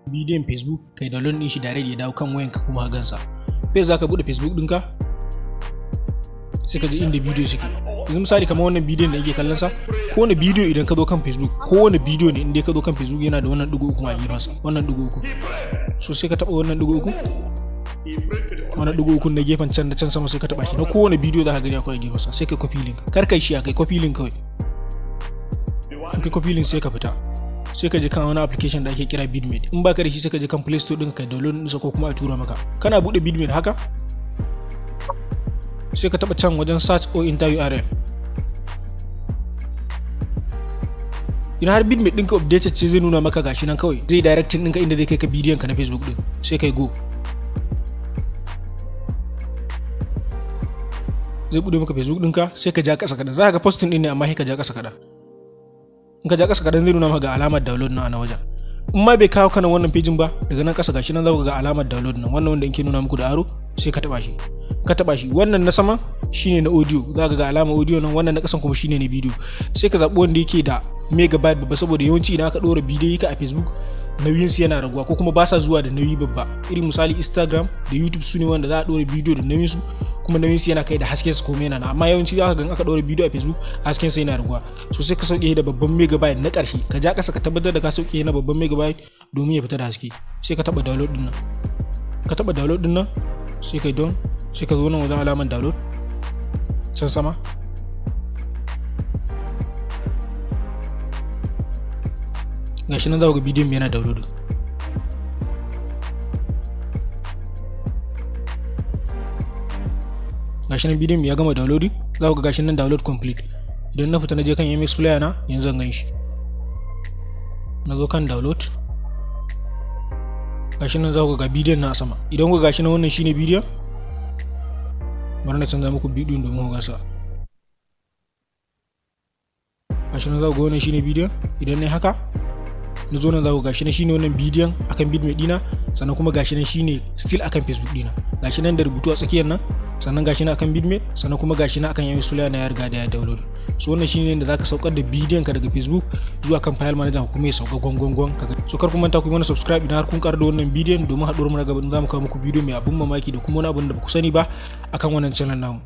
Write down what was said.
bidiyon Facebook kai download din shi direct ya dawo kan wayanka kuma ka gansa. Face zaka bude Facebook dinka sai ka je inda bidiyo suke. Yanzu misali kamar wannan bidiyon da yake kallon sa, ko wani bidiyo idan ka zo kan Facebook, ko wani bidiyo ne inda ka zo kan Facebook yana da wannan digo uku a gefen sa, wannan digo uku. So sai ka taba wannan digo uku. Wannan digo uku na gefen can da can sama sai ka taba shi. Na kowane bidiyo za ka gani akwai gefen sa, sai ka copy link. Kar kai shi akai copy link kawai. In ka copy link sai ka fita. Sai ka je kan wani application da ake kira Bitmate. In baka da shi sai ka je kan Play Store din ka download din sa ko kuma a tura maka. Kana bude Bitmate haka sai ka taba can wajen search or enter URL. Idan har Bitmate ɗinka updated ce zai nuna maka gashi nan kawai, zai directing ɗinka inda zai kai ka bidiyon ka na Facebook din. Sai kai go. Zai bude maka Facebook ɗinka sai ka ja ƙasa kaɗan. Za ka ga posting ɗin ne amma sai ka ja ƙasa kaɗan. In ka ja ƙasa kaɗan zai nuna maka ga alamar download na wajen. In ma bai kawo kana wannan pejin ba, daga nan ƙasa gashi nan za ku ga alamar download nan, wannan wanda yake nuna muku da aro, sai ka taba shi. Ka taba shi, wannan na sama shine na audio, za ka ga alamar audio nan, wannan na ƙasan kuma shine na video. Sai ka zaɓi wanda yake da megabyte babba, saboda yawanci idan aka ɗora bidiyo ka a Facebook nauyin su yana raguwa ko kuma ba sa zuwa da nauyi babba. Irin misali Instagram da YouTube su ne wanda za a ɗora bidiyo da nauyin su, kuma nauyin su yana kai da hasken su komai yana, amma yawanci za ka ga aka ɗora bidiyo a Facebook hasken sa yana raguwa. So sai ka sauke da babban megabyte na ƙarshe, ka ja ƙasa ka tabbatar da ka sauke na babban megabyte domin ya fita da haske. Sai ka taba download din nan. Ka taba download din nan sai kai don, sai ka zo nan wajen alamar download can sama. Gashi nan za ku ga bidiyon yana download. Gashi nan bidiyon ya gama downloading, za ku ga gashi nan download complete. Idan na fita na je kan MX player na, yanzu zan gan shi. Na zo kan download. Gashi nan za ku ga bidiyon na a sama. Idan ku gashi nan wannan shine bidiyon, bari na canza muku bidiyon domin ku gasa. Gashi nan za ku ga wannan shine bidiyon. Idan ne haka na zo nan za ku gashi nan shine wannan bidiyon akan Bitmate dina, sannan kuma gashi nan shine still akan Facebook dina. Gashi nan da rubutu a tsakiyar nan, sannan gashi nan akan Bitmate, sannan kuma gashi nan akan MX player na ya riga da ya download. So wannan shine inda zaka saukar da bidiyon ka daga Facebook zuwa kan file manager kuma ya sauka gwangwangwan kaga. So kar ku manta ku yi mana subscribe idan har kun karu da wannan bidiyon, domin haɗuwar mu na gaba za mu kawo muku bidiyo mai abun mamaki da kuma wani abun da ba ku sani ba akan wannan channel namu.